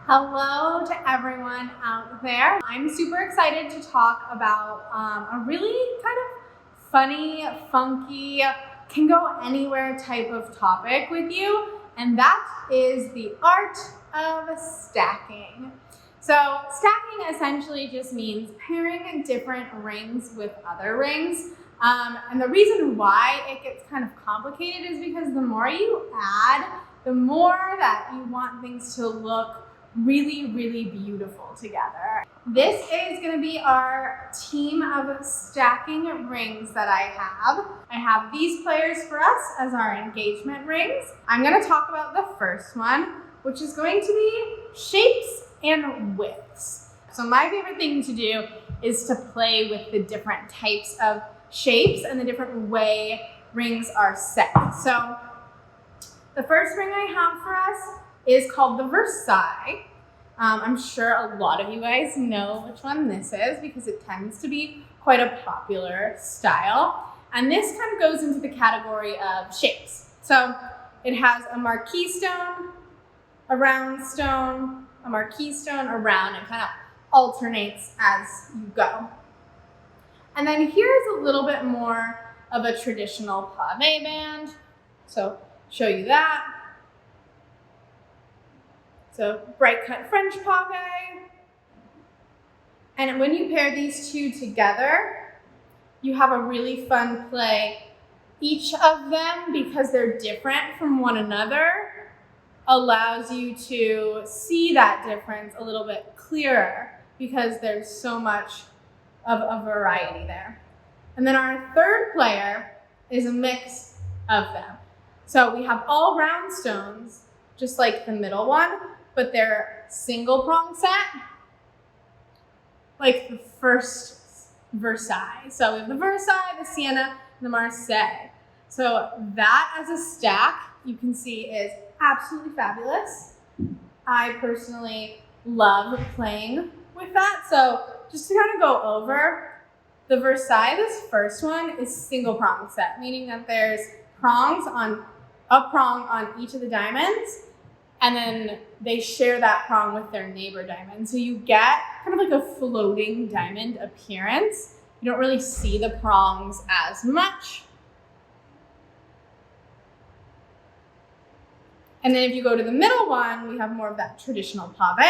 Hello to everyone out there. I'm super excited to talk about a really kind of funny, funky, can go anywhere type of topic with you, and that is the art of stacking. So stacking essentially just means pairing different rings with other rings. And the reason why it gets kind of complicated is because the more you add, the more that you want things to look really, really beautiful together. This is going to be our team of stacking rings that I have. I have these players for us as our engagement rings. I'm going to talk about the first one, which is going to be shapes and widths. So my favorite thing to do is to play with the different types of shapes and the different way rings are set. So the first ring I have for us is called the Versailles. I'm sure a lot of you guys know which one this is because it tends to be quite a popular style. And this kind of goes into the category of shapes. So it has a marquee stone, a round stone, a marquee stone, a round, and kind of alternates as you go. And then here's a little bit more of a traditional pave band. So show you that. So bright cut French pave. And when you pair these two together, you have a really fun play. Each of them, because they're different from one another, allows you to see that difference a little bit clearer because there's so much of a variety there. And then our third player is a mix of them. So we have all round stones, just like the middle one, but they're single prong set, like the first Versailles. So we have the Versailles, the Sienna, and the Marseille. So that as a stack, you can see is absolutely fabulous. I personally love playing with that. So just to kind of go over, the Versailles, this first one, is single prong set, meaning that there's a prong on each of the diamonds, and then they share that prong with their neighbor diamond. So you get kind of like a floating diamond appearance. You don't really see the prongs as much. And then if you go to the middle one, we have more of that traditional pave.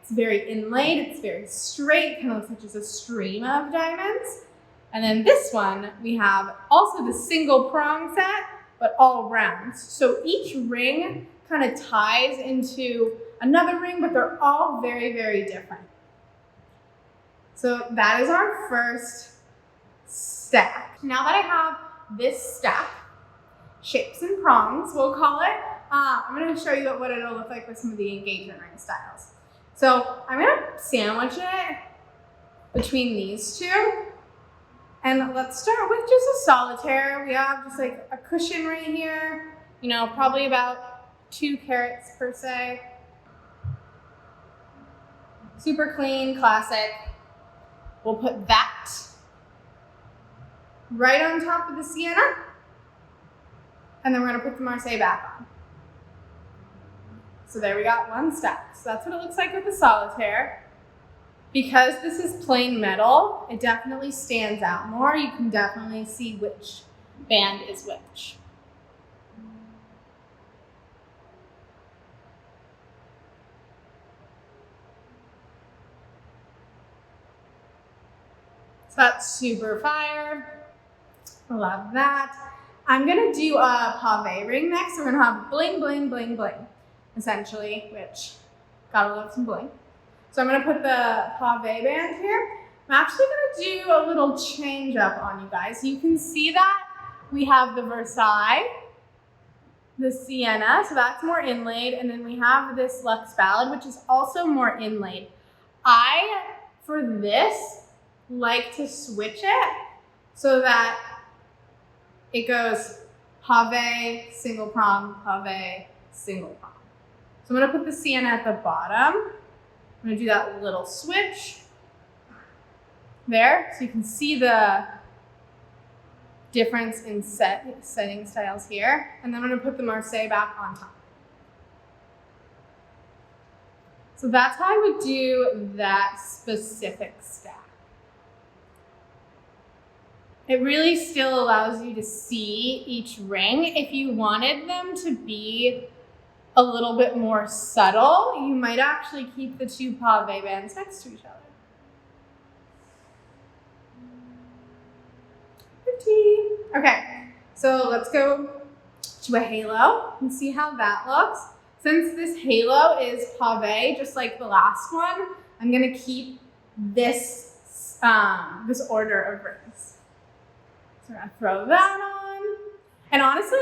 It's very inlaid, it's very straight, kind of looks like just a stream of diamonds. And then this one, we have also the single prong set, but all rounds. So each ring kind of ties into another ring, but they're all very, very different. So that is our first stack. Now that I have this stack, shapes and prongs, we'll call it, I'm going to show you what it'll look like with some of the engagement ring styles. So I'm going to sandwich it between these two. And let's start with just a solitaire. We have just like a cushion right here, probably about 2 carats per se. Super clean, classic. We'll put that right on top of the Sienna. And then we're going to put the Marseille back on. So there we got one stack. So that's what it looks like with the solitaire. Because this is plain metal, it definitely stands out more. You can definitely see which band is which. So that's super fire. Love that. I'm gonna do a pave ring next. We're gonna have bling, bling, bling, bling, essentially, which gotta love some bling. So I'm gonna put the pave band here. I'm actually gonna do a little change up on you guys. You can see that we have the Versailles, the Sienna, so that's more inlaid, and then we have this Luxe Ballad, which is also more inlaid. I, for this, like to switch it so that it goes pave, single prong, pave, single prong. So I'm gonna put the Sienna at the bottom. I'm gonna do that little switch there, so you can see the difference in setting styles here. And then I'm gonna put the Marseille back on top. So that's how I would do that specific stack. It really still allows you to see each ring. If you wanted them to be a little bit more subtle, you might actually keep the two pave bands next to each other. Pretty. Okay, so let's go to a halo and see how that looks. Since this halo is pave, just like the last one, I'm gonna keep this, this order of rings. So we're gonna throw that on. And honestly,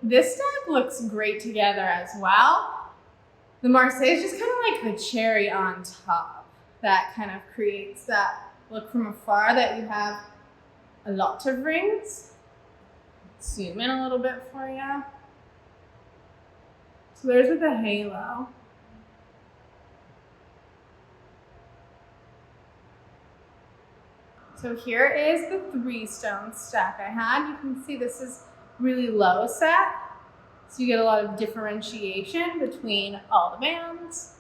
this stack looks great together as well. The Marseille is just kind of like the cherry on top. That kind of creates that look from afar that you have a lot of rings. Zoom in a little bit for you. So there's with the halo. So here is the 3-stone stack I had. You can see this is really low set. So you get a lot of differentiation between all the bands.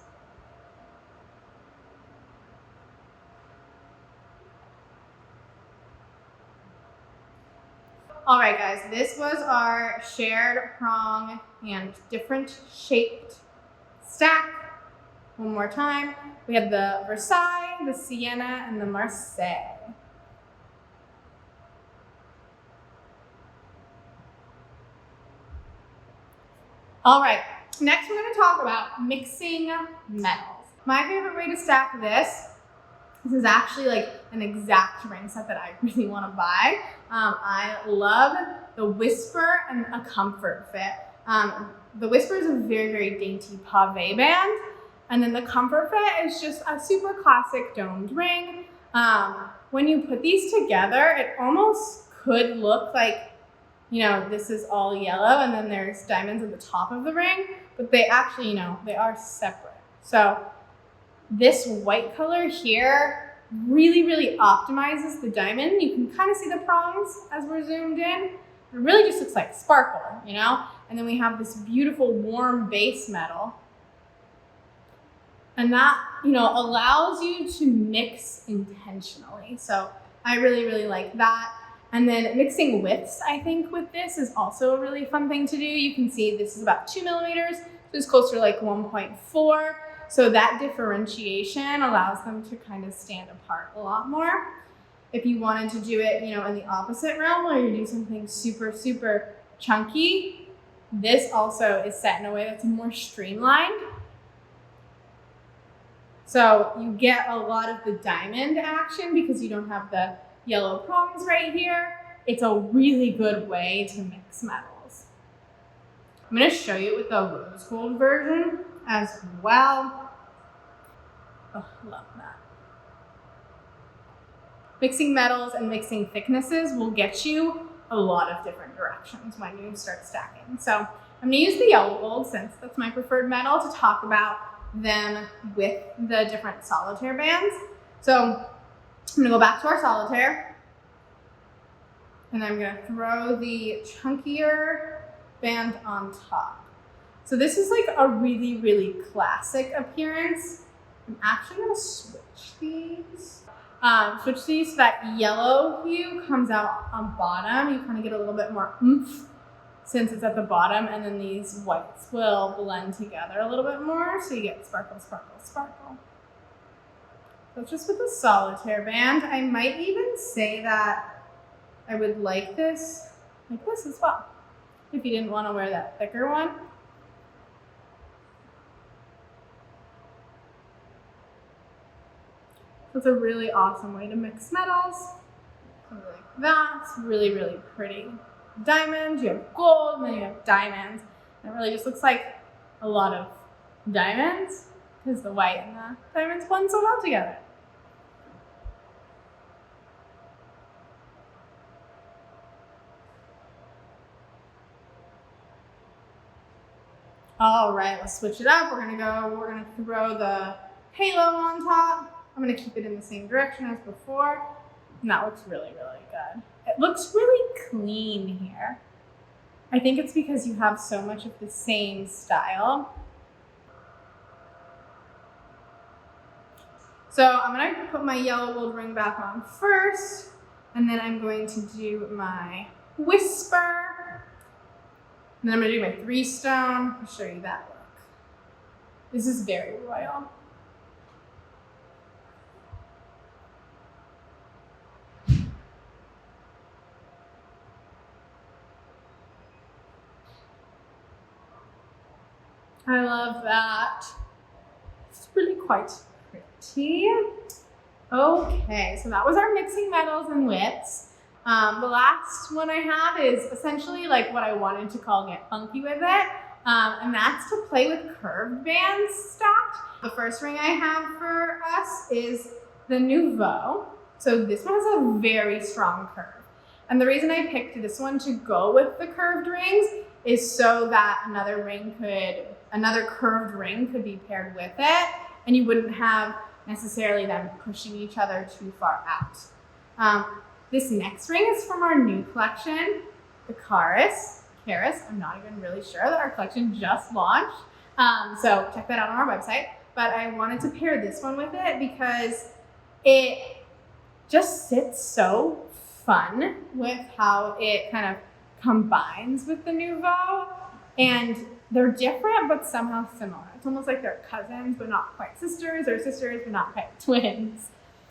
All right, guys, this was our shared prong and different shaped stack. One more time. We have the Versailles, the Sienna, and the Marseille. All right, next we're going to talk about mixing metals. My favorite way to stack this is actually like an exact ring set that I really want to buy. I love the Whisper and a Comfort Fit. The Whisper is a very, very dainty pave band, and then the Comfort Fit is just a super classic domed ring. When you put these together, it almost could look like, you know, this is all yellow and then there's diamonds at the top of the ring, but they actually, you know, they are separate. So this white color here really, really optimizes the diamond. You can kind of see the prongs as we're zoomed in. It really just looks like sparkle, you know? And then we have this beautiful warm base metal. And that, you know, allows you to mix intentionally. So I really, really like that. And then mixing widths, I think, with this is also a really fun thing to do. You can see this is about 2 millimeters. So it's closer to like 1.4. So that differentiation allows them to kind of stand apart a lot more. If you wanted to do it, you know, in the opposite realm where you do something super, super chunky, this also is set in a way that's more streamlined. So you get a lot of the diamond action because you don't have the yellow prongs right here. It's a really good way to mix metals. I'm going to show you with the rose gold version as well. Oh, love that. Mixing metals and mixing thicknesses will get you a lot of different directions when you start stacking. So I'm going to use the yellow gold since that's my preferred metal to talk about them with the different solitaire bands. So I'm going to go back to our solitaire and I'm going to throw the chunkier band on top. So this is like a really, really classic appearance. I'm actually going to switch these. So that yellow hue comes out on bottom. You kind of get a little bit more oomph since it's at the bottom, and then these whites will blend together a little bit more, so you get sparkle, sparkle, sparkle. So just with the solitaire band, I might even say that I would like this as well, if you didn't want to wear that thicker one. It's a really awesome way to mix metals. Something like that. It's really, really pretty. Diamonds, you have gold, and then you have diamonds. And it really just looks like a lot of diamonds because the white and the diamonds blend so well together. All right, let's switch it up. We're gonna throw the halo on top. I'm gonna keep it in the same direction as before. And that looks really, really good. It looks really clean here. I think it's because you have so much of the same style. So I'm gonna put my yellow gold ring back on first, and then I'm going to do my whisper. And then I'm gonna do my 3 stone. I'll show you that look. This is very royal. I love that. It's really quite pretty. Okay, so that was our mixing metals and widths. The last one I have is essentially like what I wanted to call get funky with it. And that's to play with curved bands stacked. The first ring I have for us is the Nouveau. So this one has a very strong curve. And the reason I picked this one to go with the curved rings is so that another curved ring could be paired with it, and you wouldn't have necessarily them pushing each other too far out. This next ring is from our new collection, the Caris. I'm not even really sure that our collection just launched. So check that out on our website. But I wanted to pair this one with it because it just sits so fun with how it kind of combines with the Nouveau. And they're different, but somehow similar. It's almost like they're cousins, but not quite sisters, or sisters, but not quite twins.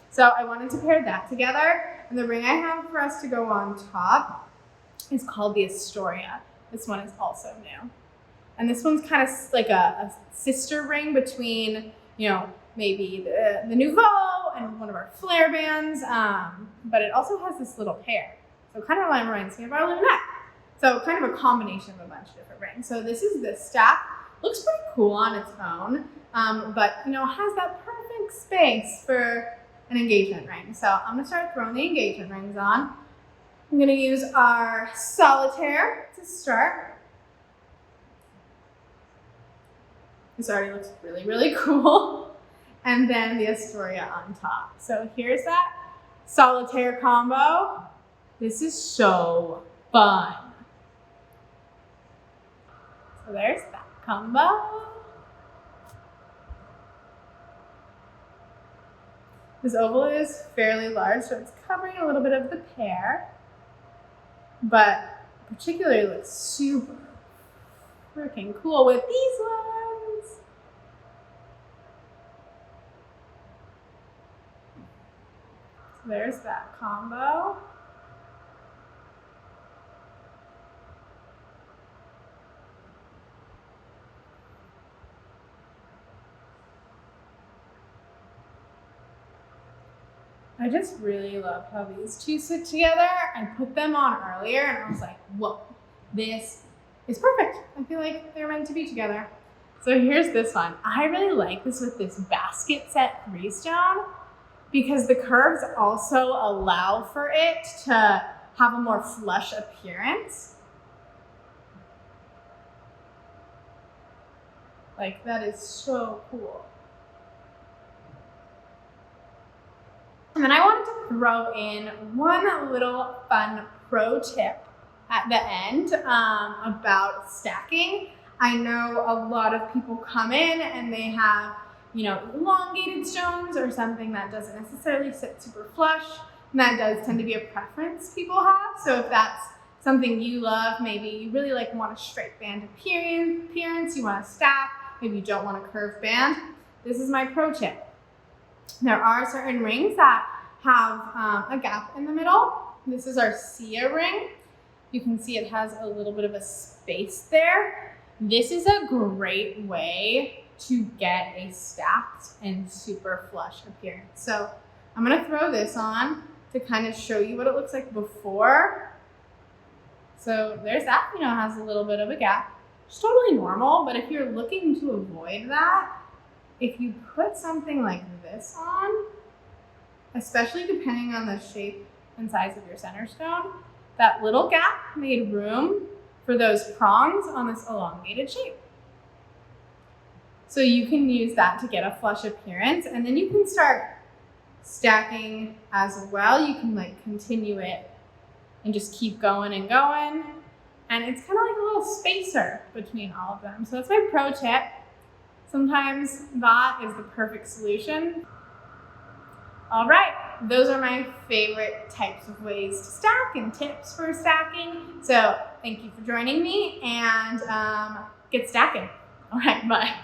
So I wanted to pair that together. And the ring I have for us to go on top is called the Astoria. This one is also new. And this one's kind of like a sister ring between, you know, maybe the Nouveau and one of our flare bands, but it also has this little pair. So it kind of reminds me of our lunette. So kind of a combination of a bunch of different rings. So this is the stack. Looks pretty cool on its own, but you know, has that perfect space for an engagement ring. So I'm gonna start throwing the engagement rings on. I'm gonna use our solitaire to start. This already looks really, really cool. And then the Astoria on top. So here's that solitaire combo. This is so fun. So there's that combo. This oval is fairly large, so it's covering a little bit of the pear, but particularly looks super freaking cool with these ones. So there's that combo. I just really love how these two sit together. I put them on earlier and I was like, whoa, this is perfect. I feel like they're meant to be together. So here's this one. I really like this with this basket set 3 stone because the curves also allow for it to have a more flush appearance. Like, that is so cool. And then I wanted to throw in one little fun pro tip at the end about stacking. I know a lot of people come in and they have, you know, elongated stones or something that doesn't necessarily sit super flush. And that does tend to be a preference people have. So if that's something you love, maybe you really like want a straight band appearance, you want to stack, maybe you don't want a curved band, this is my pro tip. There are certain rings that have a gap in the middle. This is our Sia ring. You can see it has a little bit of a space there. This is a great way to get a stacked and super flush appearance. So I'm gonna throw this on to kind of show you what it looks like before. So there's that, you know, it has a little bit of a gap. It's totally normal, but if you're looking to avoid that, if you put something like this on, especially depending on the shape and size of your center stone, that little gap made room for those prongs on this elongated shape. So you can use that to get a flush appearance, and then you can start stacking as well. You can like continue it and just keep going and going. And it's kind of like a little spacer between all of them. So that's my pro tip. Sometimes that is the perfect solution. All right, those are my favorite types of ways to stack and tips for stacking. So thank you for joining me, and get stacking. All right, bye.